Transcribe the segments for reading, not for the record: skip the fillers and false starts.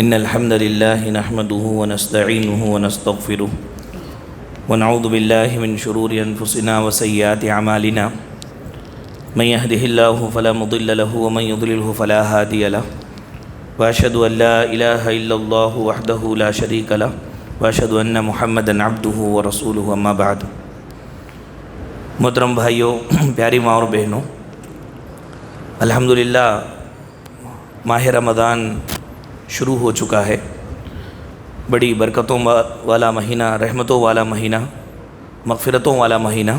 إن الحمد لله نحمده ونستعينه ونستغفره ونعوذ بالله من شرور أنفسنا وسيئات أعمالنا من يهده الله فلا مضل له ومن يضلله فلا هادي له وأشهد أن لا إله إلا الله وحده لا شريك له وأشهد أن محمدا عبده ورسوله أما بعد۔ محترم بھائیوں، پیاری ماں اور بہنوں، الحمدللہ ماہ رمضان شروع ہو چکا ہے۔ بڑی برکتوں والا مہینہ، رحمتوں والا مہینہ، مغفرتوں والا مہینہ۔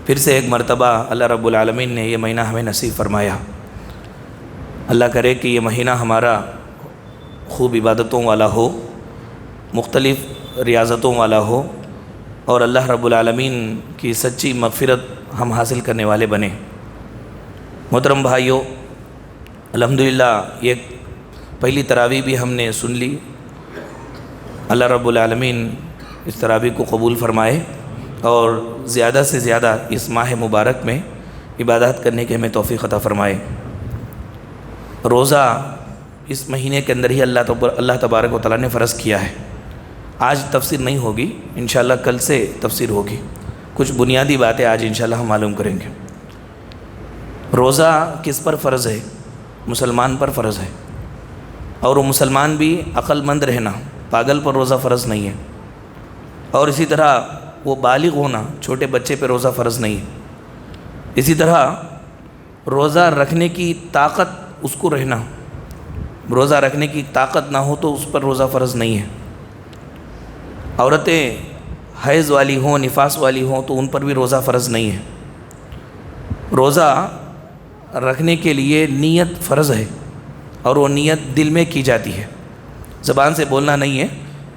پھر سے ایک مرتبہ اللہ رب العالمین نے یہ مہینہ ہمیں نصیب فرمایا۔ اللہ کرے کہ یہ مہینہ ہمارا خوب عبادتوں والا ہو، مختلف ریاضتوں والا ہو، اور اللہ رب العالمین کی سچی مغفرت ہم حاصل کرنے والے بنیں۔ محترم بھائیوں، الحمدللہ یہ پہلی تراویح بھی ہم نے سن لی۔ اللہ رب العالمین اس تراویح کو قبول فرمائے اور زیادہ سے زیادہ اس ماہ مبارک میں عبادات کرنے کے ہمیں توفیق عطا فرمائے۔ روزہ اس مہینے کے اندر ہی اللہ تبارک و تعالیٰ نے فرض کیا ہے۔ آج تفسیر نہیں ہوگی، انشاءاللہ کل سے تفسیر ہوگی۔ کچھ بنیادی باتیں آج انشاءاللہ ہم معلوم کریں گے۔ روزہ کس پر فرض ہے؟ مسلمان پر فرض ہے، اور وہ مسلمان بھی عقل مند رہنا، پاگل پر روزہ فرض نہیں ہے۔ اور اسی طرح وہ بالغ ہونا، چھوٹے بچے پہ روزہ فرض نہیں ہے۔ اسی طرح روزہ رکھنے کی طاقت اس کو رہنا، روزہ رکھنے کی طاقت نہ ہو تو اس پر روزہ فرض نہیں ہے۔ عورتیں حیض والی ہوں، نفاس والی ہوں تو ان پر بھی روزہ فرض نہیں ہے۔ روزہ رکھنے کے لیے نیت فرض ہے، اور وہ نیت دل میں کی جاتی ہے، زبان سے بولنا نہیں ہے،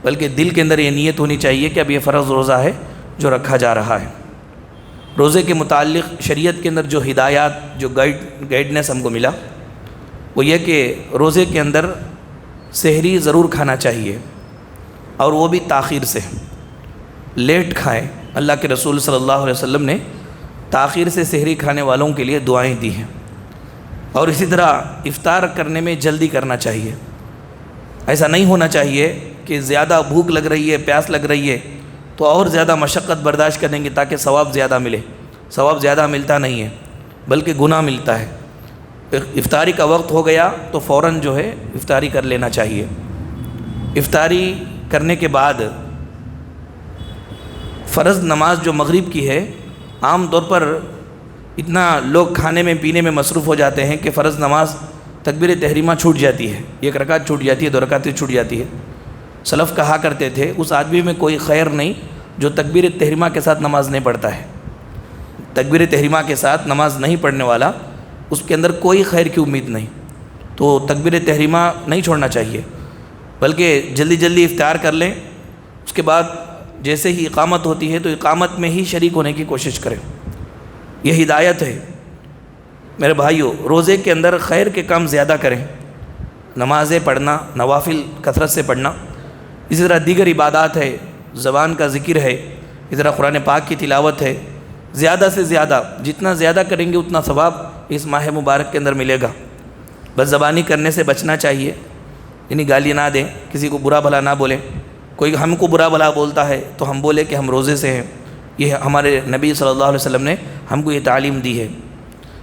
بلکہ دل کے اندر یہ نیت ہونی چاہیے کہ اب یہ فرض روزہ ہے جو رکھا جا رہا ہے۔ روزے کے متعلق شریعت کے اندر جو ہدایات، جو گائیڈنس ہم کو ملا، وہ یہ کہ روزے کے اندر سحری ضرور کھانا چاہیے، اور وہ بھی تاخیر سے، لیٹ کھائیں۔ اللہ کے رسول صلی اللہ علیہ وسلم نے تاخیر سے سحری کھانے والوں کے لیے دعائیں دی ہیں۔ اور اسی طرح افطار کرنے میں جلدی کرنا چاہیے۔ ایسا نہیں ہونا چاہیے کہ زیادہ بھوک لگ رہی ہے، پیاس لگ رہی ہے تو اور زیادہ مشقت برداشت کریں گے تاکہ ثواب زیادہ ملے۔ ثواب زیادہ ملتا نہیں ہے، بلکہ گناہ ملتا ہے۔ افطاری کا وقت ہو گیا تو فوراً جو ہے افطاری کر لینا چاہیے۔ افطاری کرنے کے بعد فرض نماز جو مغرب کی ہے، عام طور پر اتنا لوگ کھانے میں پینے میں مصروف ہو جاتے ہیں کہ فرض نماز تکبیر تحریمہ چھوٹ جاتی ہے، ایک رکعت چھوٹ جاتی ہے، 2 رکعتیں چھوٹ جاتی ہے۔ سلف کہا کرتے تھے اس آدمی میں کوئی خیر نہیں جو تکبیر تحریمہ کے ساتھ نماز نہیں پڑھتا ہے۔ تکبیر تحریمہ کے ساتھ نماز نہیں پڑھنے والا، اس کے اندر کوئی خیر کی امید نہیں۔ تو تکبیر تحریمہ نہیں چھوڑنا چاہیے، بلکہ جلدی جلدی افطار کر لیں۔ اس کے بعد جیسے ہی اقامت ہوتی ہے تو اقامت میں ہی شریک ہونے کی کوشش کریں۔ یہ ہدایت ہے۔ میرے بھائیوں، روزے کے اندر خیر کے کام زیادہ کریں، نمازیں پڑھنا، نوافل کثرت سے پڑھنا، اسی طرح دیگر عبادات ہے، زبان کا ذکر ہے، اسی طرح قرآن پاک کی تلاوت ہے۔ زیادہ سے زیادہ، جتنا زیادہ کریں گے اتنا ثواب اس ماہ مبارک کے اندر ملے گا۔ بس زبانی کرنے سے بچنا چاہیے، یعنی گالی نہ دیں، کسی کو برا بھلا نہ بولیں۔ کوئی ہم کو برا بھلا بولتا ہے تو ہم بولے کہ ہم روزے سے ہیں۔ یہ ہمارے نبی صلی اللہ علیہ وسلم نے ہم کو یہ تعلیم دی ہے۔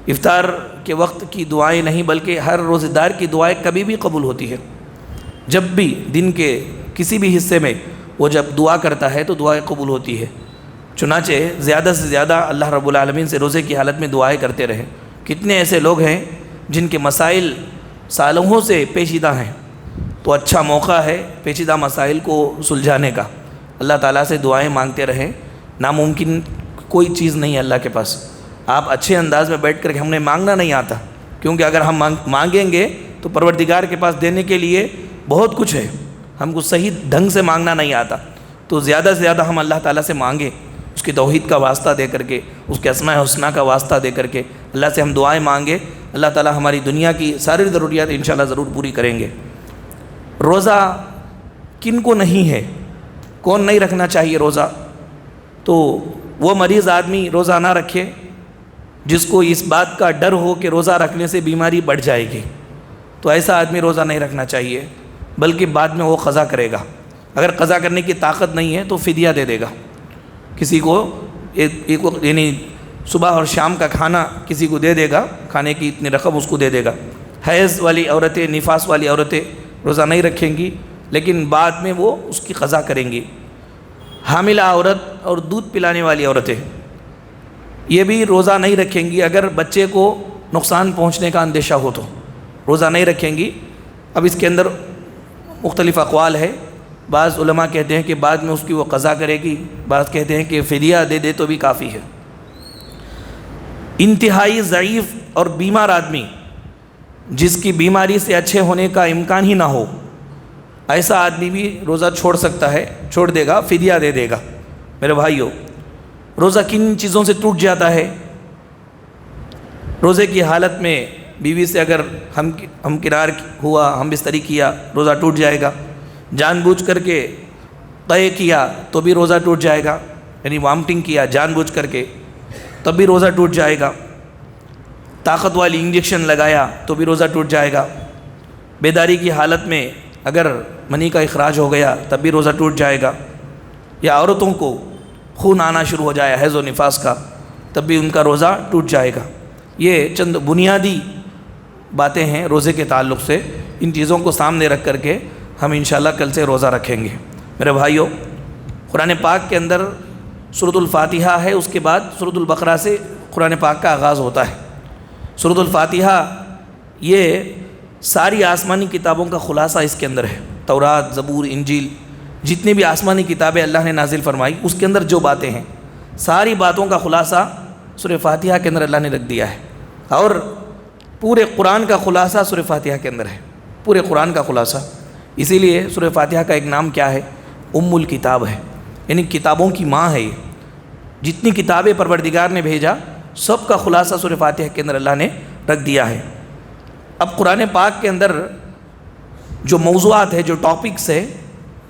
افطار کے وقت کی دعائیں نہیں بلکہ ہر روزہ دار کی دعائیں کبھی بھی قبول ہوتی ہے۔ جب بھی دن کے کسی بھی حصے میں وہ جب دعا کرتا ہے تو دعائیں قبول ہوتی ہے۔ چنانچہ زیادہ سے زیادہ اللہ رب العالمین سے روزے کی حالت میں دعائیں کرتے رہیں۔ کتنے ایسے لوگ ہیں جن کے مسائل سالوں سے پیچیدہ ہیں، تو اچھا موقع ہے پیچیدہ مسائل کو سلجھانے کا۔ اللہ تعالیٰ سے دعائیں مانگتے رہیں۔ ناممکن کوئی چیز نہیں ہے اللہ کے پاس۔ آپ اچھے انداز میں بیٹھ کر کے ہم نے مانگنا نہیں آتا، کیونکہ اگر ہم مانگیں گے تو پروردگار کے پاس دینے کے لیے بہت کچھ ہے، ہم کو صحیح ڈھنگ سے مانگنا نہیں آتا۔ تو زیادہ سے زیادہ ہم اللہ تعالیٰ سے مانگیں، اس کی توحید کا واسطہ دے کر کے، اس کے اسماء حسنہ کا واسطہ دے کر کے اللہ سے ہم دعائیں مانگیں۔ اللہ تعالیٰ ہماری دنیا کی ساری ضروریات انشاءاللہ ضرور پوری کریں گے۔ روزہ کن کو نہیں ہے؟ کون نہیں رکھنا چاہیے روزہ؟ تو وہ مریض آدمی روزہ نہ رکھے جس کو اس بات کا ڈر ہو کہ روزہ رکھنے سے بیماری بڑھ جائے گی۔ تو ایسا آدمی روزہ نہیں رکھنا چاہیے، بلکہ بعد میں وہ قضا کرے گا۔ اگر قضا کرنے کی طاقت نہیں ہے تو فدیہ دے دے گا، کسی کو ایک وقت یعنی صبح اور شام کا کھانا کسی کو دے دے گا، کھانے کی اتنی رقم اس کو دے دے گا۔ حیض والی عورتیں، نفاس والی عورتیں روزہ نہیں رکھیں گی، لیکن بعد میں وہ اس کی قضا کریں گی۔ حاملہ عورت اور دودھ پلانے والی عورتیں یہ بھی روزہ نہیں رکھیں گی، اگر بچے کو نقصان پہنچنے کا اندیشہ ہو تو روزہ نہیں رکھیں گی۔ اب اس کے اندر مختلف اقوال ہے، بعض علماء کہتے ہیں کہ بعد میں اس کی وہ قضا کرے گی، بعض کہتے ہیں کہ فدیہ دے دے تو بھی کافی ہے۔ انتہائی ضعیف اور بیمار آدمی جس کی بیماری سے اچھے ہونے کا امکان ہی نہ ہو، ایسا آدمی بھی روزہ چھوڑ سکتا ہے، چھوڑ دے گا، فدیہ دے دے گا۔ میرے بھائیو، روزہ کن چیزوں سے ٹوٹ جاتا ہے؟ روزے کی حالت میں بیوی سے اگر ہم کنار ہوا، ہم بستری کیا، روزہ ٹوٹ جائے گا۔ جان بوجھ کر کے قے کیا تو بھی روزہ ٹوٹ جائے گا، یعنی وامٹنگ کیا جان بوجھ کر کے تب بھی روزہ ٹوٹ جائے گا۔ طاقت والی انجیکشن لگایا تو بھی روزہ ٹوٹ جائے گا۔ بیداری کی حالت میں اگر منی کا اخراج ہو گیا تب بھی روزہ ٹوٹ جائے گا۔ یا عورتوں کو خون آنا شروع ہو جائے حیض و نفاس کا، تب بھی ان کا روزہ ٹوٹ جائے گا۔ یہ چند بنیادی باتیں ہیں روزے کے تعلق سے، ان چیزوں کو سامنے رکھ کر کے ہم انشاءاللہ کل سے روزہ رکھیں گے۔ میرے بھائیوں، قرآن پاک کے اندر سورۃ الفاتحہ ہے، اس کے بعد سورۃ البقرہ سے قرآن پاک کا آغاز ہوتا ہے۔ سورۃ الفاتحہ یہ ساری آسمانی کتابوں کا خلاصہ اس کے اندر ہے۔ تورات، زبور، انجیل، جتنی بھی آسمانی کتابیں اللہ نے نازل فرمائی اس کے اندر جو باتیں ہیں، ساری باتوں کا خلاصہ سورہ فاتحہ کے اندر اللہ نے رکھ دیا ہے۔ اور پورے قرآن کا خلاصہ سورہ فاتحہ کے اندر ہے، پورے قرآن کا خلاصہ۔ اسی لیے سورہ فاتحہ کا ایک نام کیا ہے؟ ام الکتاب ہے، یعنی کتابوں کی ماں ہے۔ یہ جتنی کتابیں پروردگار نے بھیجا سب کا خلاصہ سورہ فاتحہ کے اندر اللہ نے رکھ دیا ہے۔ اب قرآن پاک کے اندر جو موضوعات ہے، جو ٹاپکس ہے،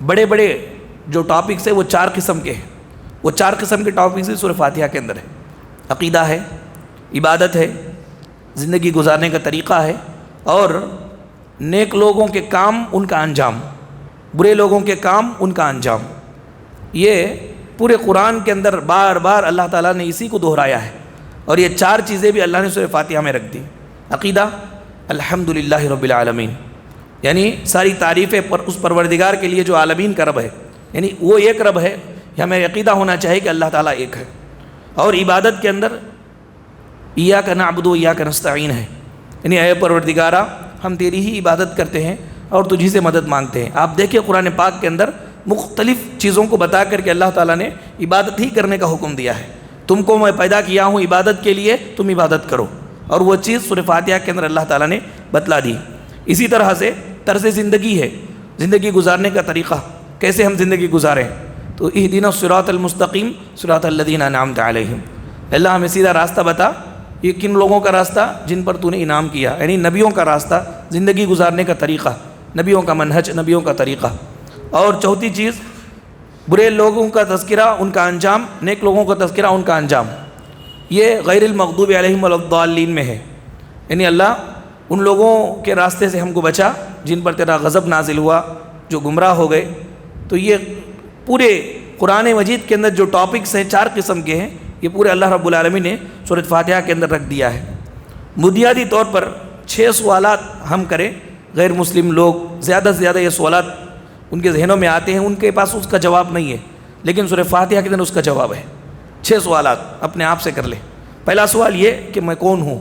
بڑے بڑے جو ٹاپکس ہے وہ 4 قسم کے ہیں۔ وہ 4 قسم کے ٹاپکس سورہ فاتحہ کے اندر ہے۔ عقیدہ ہے، عبادت ہے، زندگی گزارنے کا طریقہ ہے، اور نیک لوگوں کے کام ان کا انجام، برے لوگوں کے کام ان کا انجام۔ یہ پورے قرآن کے اندر بار بار اللہ تعالیٰ نے اسی کو دہرایا ہے، اور یہ 4 چیزیں بھی اللہ نے سورہ فاتحہ میں رکھ دی۔ عقیدہ، الحمدللہ رب العالمین، یعنی ساری تعریفیں پر اس پروردگار کے لیے جو عالمین کا رب ہے، یعنی وہ ایک رب ہے، یہ ہمیں عقیدہ ہونا چاہیے کہ اللہ تعالیٰ ایک ہے۔ اور عبادت کے اندر ایاک نعبد و ایاک نستعین ہے، یعنی اے پروردگارا ہم تیری ہی عبادت کرتے ہیں اور تجھی سے مدد مانگتے ہیں۔ آپ دیکھیں قرآن پاک کے اندر مختلف چیزوں کو بتا کر کے اللہ تعالیٰ نے عبادت ہی کرنے کا حکم دیا ہے۔ تم کو میں پیدا کیا ہوں عبادت کے لیے، تم عبادت کرو، اور وہ چیز سورہ فاتحہ کے اندر اللہ تعالیٰ نے بتلا دی۔ اسی طرح سے طرز زندگی ہے، زندگی گزارنے کا طریقہ، کیسے ہم زندگی گزاریں، تو اہدنا الصراط المستقیم صراط الذین انعمت علیہم، اللہ ہمیں سیدھا راستہ بتا، یہ کن لوگوں کا راستہ جن پر تو نے انعام کیا، یعنی نبیوں کا راستہ، زندگی گزارنے کا طریقہ، نبیوں کا منہج، نبیوں کا طریقہ۔ اور چوتھی چیز، برے لوگوں کا تذکرہ ان کا انجام، نیک لوگوں کا تذکرہ ان کا انجام۔ یہ غیر المغضوب علیہم ولا الضالین میں ہے، یعنی اللہ ان لوگوں کے راستے سے ہم کو بچا جن پر تیرا غضب نازل ہوا، جو گمراہ ہو گئے۔ تو یہ پورے قرآن مجید کے اندر جو ٹاپکس ہیں 4 قسم کے ہیں، یہ پورے اللہ رب العالمین نے سورۃ فاتحہ کے اندر رکھ دیا ہے۔ بنیادی طور پر 6 سوالات ہم کریں، غیر مسلم لوگ زیادہ سے زیادہ یہ سوالات ان کے ذہنوں میں آتے ہیں، ان کے پاس اس کا جواب نہیں ہے، لیکن سورۃ فاتحہ کے اندر اس کا جواب ہے۔ 6 سوالات اپنے آپ سے کر لیں۔ پہلا سوال یہ کہ میں کون ہوں،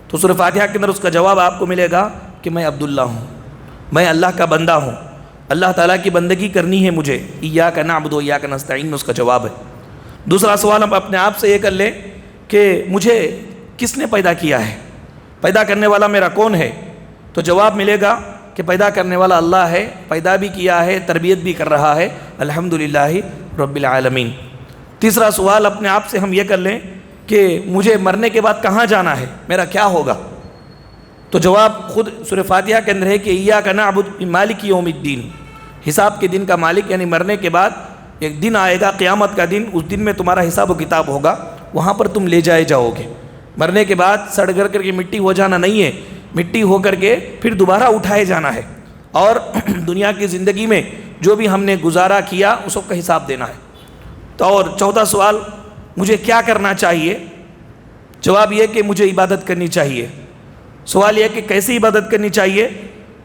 تو سورۃ فاتحہ کے اندر اس کا جواب آپ کو ملے گا کہ میں عبداللہ ہوں، میں اللہ کا بندہ ہوں، اللہ تعالیٰ کی بندگی کرنی ہے مجھے، ایاک نعبد و ایاک نستعین میں اس کا جواب ہے۔ دوسرا سوال ہم اپنے آپ سے یہ کر لیں کہ مجھے کس نے پیدا کیا ہے، پیدا کرنے والا میرا کون ہے، تو جواب ملے گا کہ پیدا کرنے والا اللہ ہے، پیدا بھی کیا ہے، تربیت بھی کر رہا ہے، الحمدللہ رب العالمین۔ تیسرا سوال اپنے آپ سے ہم یہ کر لیں کہ مجھے مرنے کے بعد کہاں جانا ہے، میرا کیا ہوگا، تو جواب خود سورہ فاتحہ کے اندر ہے کہ ایاک نعبد مالک یوم الدین، حساب کے دن کا مالک، یعنی مرنے کے بعد ایک دن آئے گا قیامت کا دن، اس دن میں تمہارا حساب و کتاب ہوگا، وہاں پر تم لے جائے جاؤ گے۔ مرنے کے بعد سڑ گل کر کے مٹی ہو جانا نہیں ہے، مٹی ہو کر کے پھر دوبارہ اٹھائے جانا ہے، اور دنیا کی زندگی میں جو بھی ہم نے گزارا کیا اس کا حساب دینا ہے۔ تو اور چوتھا سوال، مجھے کیا کرنا چاہیے؟ جواب یہ کہ مجھے عبادت کرنی چاہیے۔ سوال یہ کہ کیسی عبادت کرنی چاہیے؟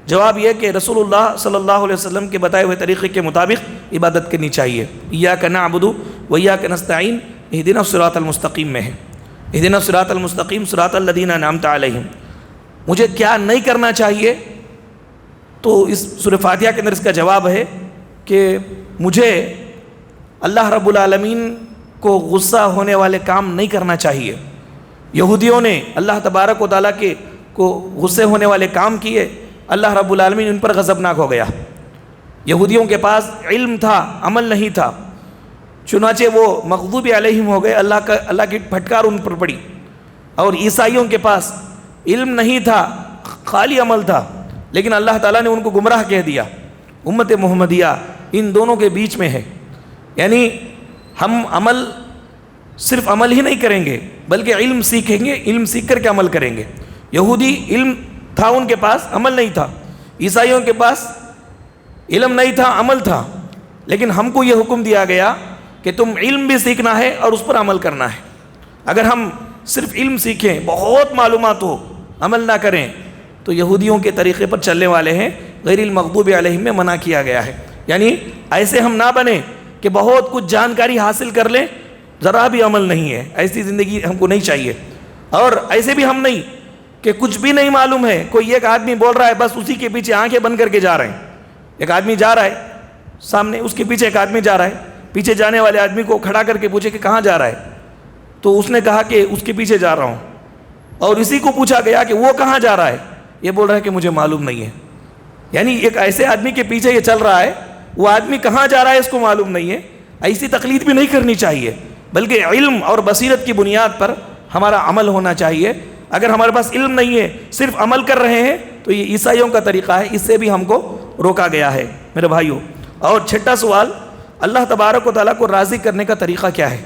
جواب یہ کہ رسول اللہ صلی اللہ علیہ وسلم کے بتائے ہوئے طریقے کے مطابق عبادت کرنی چاہیے۔ ایاک نعبد و ایاک نستعین اہدنا الصراط المستقیم میں ہے، اہدنا الصراط المستقیم صراط الذین انعمت علیہم۔ مجھے کیا نہیں کرنا چاہیے؟ تو اس سورہ فاتحہ کے اندر اس کا جواب ہے کہ مجھے اللہ رب العالمین کو غصہ ہونے والے کام نہیں کرنا چاہیے۔ یہودیوں نے اللہ تبارک و تعالیٰ کے کو غصے ہونے والے کام کیے، اللہ رب العالمین ان پر غضبناک ہو گیا۔ یہودیوں کے پاس علم تھا، عمل نہیں تھا، چنانچہ وہ مغضوب علیہم ہو گئے، اللہ کی پھٹکار ان پر پڑی۔ اور عیسائیوں کے پاس علم نہیں تھا، خالی عمل تھا، لیکن اللہ تعالیٰ نے ان کو گمراہ کہہ دیا۔ امت محمدیہ ان دونوں کے بیچ میں ہے، یعنی ہم صرف عمل ہی نہیں کریں گے بلکہ علم سیکھیں گے، علم سیکھ کر کے عمل کریں گے۔ یہودی علم تھا ان کے پاس، عمل نہیں تھا، عیسائیوں کے پاس علم نہیں تھا، عمل تھا، لیکن ہم کو یہ حکم دیا گیا کہ تم علم بھی سیکھنا ہے اور اس پر عمل کرنا ہے۔ اگر ہم صرف علم سیکھیں، بہت معلومات ہو، عمل نہ کریں، تو یہودیوں کے طریقے پر چلنے والے ہیں، غیر المغضوب علیہم میں منع کیا گیا ہے۔ یعنی ایسے ہم نہ بنیں کہ بہت کچھ جانکاری حاصل کر لیں، ذرا بھی عمل نہیں ہے، ایسی زندگی ہم کو نہیں چاہیے۔ اور ایسے بھی ہم نہیں کہ کچھ بھی نہیں معلوم ہے، کوئی ایک آدمی بول رہا ہے بس اسی کے پیچھے آنکھیں بند کر کے جا رہے ہیں۔ ایک آدمی جا رہا ہے سامنے، اس کے پیچھے ایک آدمی جا رہا ہے، پیچھے جانے والے آدمی کو کھڑا کر کے پوچھے کہ کہاں جا رہا ہے، تو اس نے کہا کہ اس کے پیچھے جا رہا ہوں، اور اسی کو پوچھا گیا کہ وہ کہاں جا رہا ہے، یہ بول رہا ہے کہ مجھے معلوم نہیں ہے۔ یعنی ایک ایسے آدمی کے پیچھے یہ چل رہا ہے، وہ آدمی کہاں جا رہا ہے اس کو معلوم نہیں ہے۔ ایسی تقلید بھی نہیں کرنی چاہیے، بلکہ علم اور بصیرت کی بنیاد پر ہمارا عمل ہونا چاہیے۔ اگر ہمارے پاس علم نہیں ہے، صرف عمل کر رہے ہیں، تو یہ عیسائیوں کا طریقہ ہے، اس سے بھی ہم کو روکا گیا ہے میرے بھائیوں۔ اور چھٹا سوال، اللہ تبارک و تعالیٰ کو راضی کرنے کا طریقہ کیا ہے؟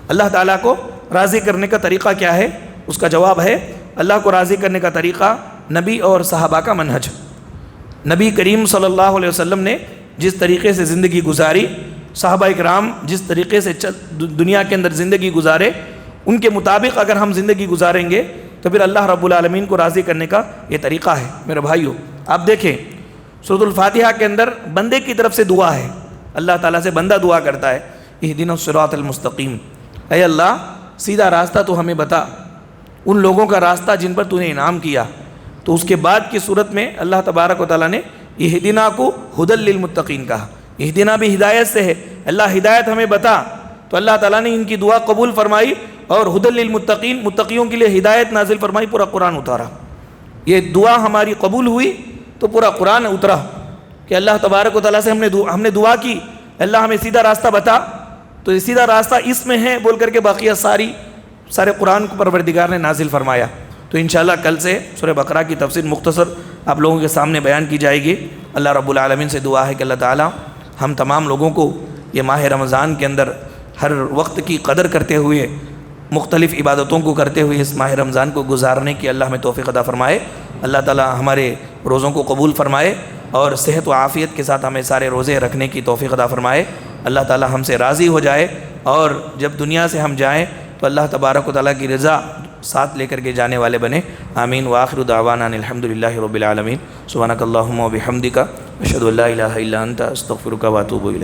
اللہ تعالیٰ کو راضی کرنے کا طریقہ کیا ہے؟ اس کا جواب ہے، اللہ کو راضی کرنے کا طریقہ نبی اور صحابہ کا منہج۔ نبی کریم صلی اللہ علیہ وسلم نے جس طریقے سے زندگی گزاری، صحابہ اکرام جس طریقے سے دنیا کے اندر زندگی گزارے، ان کے مطابق اگر ہم زندگی گزاریں گے تو پھر اللہ رب العالمین کو راضی کرنے کا یہ طریقہ ہے میرے بھائیوں۔ آپ دیکھیں سورۃ الفاتحہ کے اندر بندے کی طرف سے دعا ہے، اللہ تعالیٰ سے بندہ دعا کرتا ہے، اہدنا الصراط المستقیم، اے اللہ سیدھا راستہ تو ہمیں بتا، ان لوگوں کا راستہ جن پر تو نے انعام کیا۔ تو اس کے بعد کی صورت میں اللہ تبارک و تعالیٰ نے اہدنا کو ھدی للمتقین کہا، اہدنا بھی ہدایت سے ہے، اللہ ہدایت ہمیں بتا۔ تو اللہ تعالیٰ نے ان کی دعا قبول فرمائی اور ھدی للمتقین، متقیوں کے لیے ہدایت نازل فرمائی، پورا قرآن اتارا۔ یہ دعا ہماری قبول ہوئی تو پورا قرآن اترا کہ اللہ تبارک و تعالیٰ سے ہم نے دعا کی، اللہ ہمیں سیدھا راستہ بتا، تو یہ سیدھا راستہ اس میں ہے بول کر کے باقیہ سارے قرآن کو پروردگار نے نازل فرمایا۔ تو انشاءاللہ کل سے سورہ بقرہ کی تفسیر مختصر آپ لوگوں کے سامنے بیان کی جائے گی۔ اللہ رب العالمین سے دعا ہے کہ اللہ تعالیٰ ہم تمام لوگوں کو یہ ماہ رمضان کے اندر ہر وقت کی قدر کرتے ہوئے، مختلف عبادتوں کو کرتے ہوئے اس ماہ رمضان کو گزارنے کی اللہ ہمیں توفیق عطا فرمائے۔ اللہ تعالیٰ ہمارے روزوں کو قبول فرمائے اور صحت و عافیت کے ساتھ ہمیں سارے روزے رکھنے کی توفیق عطا فرمائے۔ اللہ تعالیٰ ہم سے راضی ہو جائے، اور جب دنیا سے ہم جائیں تو اللہ تبارک و تعالیٰ کی رضا ساتھ لے کر کے جانے والے بنے۔ آمین وآخر دعوانا ان الحمدللہ رب العالمین۔ سبحانک اللہم و بحمدک، اشہد ان لا الہ الا انت، استغفرک و اتوب الیک۔